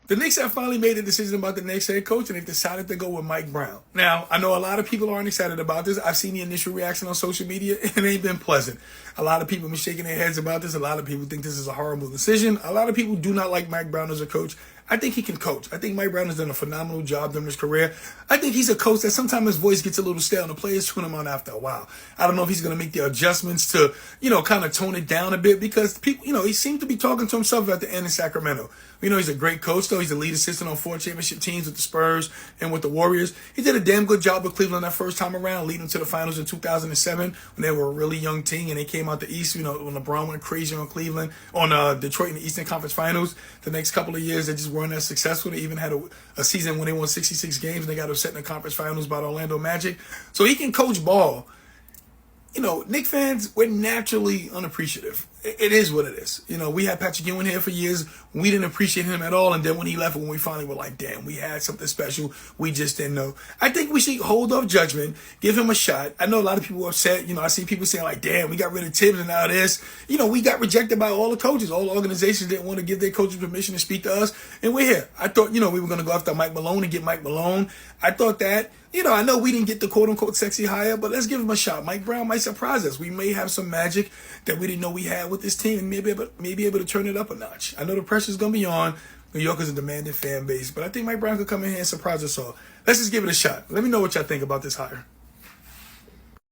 The Knicks have finally made a decision about the next head coach, and they've decided to go with Mike Brown. Now, I know a lot of people aren't excited about this. I've seen the initial reaction on social media, and it ain't been pleasant. A lot of people have been shaking their heads about this. A lot of people think this is a horrible decision. A lot of people do not like Mike Brown as a coach. I think he can coach. I think Mike Brown has done a phenomenal job during his career. I think he's a coach that sometimes his voice gets a little stale and the players tune him out after a while. I don't know if he's going to make the adjustments to, kind of tone it down a bit because people, he seemed to be talking to himself at the end in Sacramento. He's a great coach, though. He's a lead assistant on 4 championship teams with the Spurs and with the Warriors. He did a damn good job with Cleveland that first time around, leading to the finals in 2007 when they were a really young team and they came out the East, when LeBron went crazy on Cleveland, on Detroit in the Eastern Conference Finals. The next couple of years, they just weren't as successful. They even had a season when they won 66 games and they got upset in the conference finals by the Orlando Magic. So he can coach ball. Knicks fans, we're naturally unappreciative. It is what it is. We had Patrick Ewing here for years. We didn't appreciate him at all. And then when he left, when we finally were like, damn, we had something special. We just didn't know. I think we should hold off judgment, give him a shot. I know a lot of people are upset. I see people saying like, damn, we got rid of Tibbs and now this. We got rejected by all the coaches. All the organizations didn't want to give their coaches permission to speak to us. And we're here. I thought, we were going to go after Mike Malone and get Mike Malone. I thought that. I know we didn't get the quote-unquote sexy hire, but let's give him a shot. Mike Brown might surprise us. We may have some magic that we didn't know we had with this team and maybe able to turn it up a notch. I know the pressure's going to be on. New York is a demanding fan base, but I think Mike Brown could come in here and surprise us all. Let's just give it a shot. Let me know what y'all think about this hire.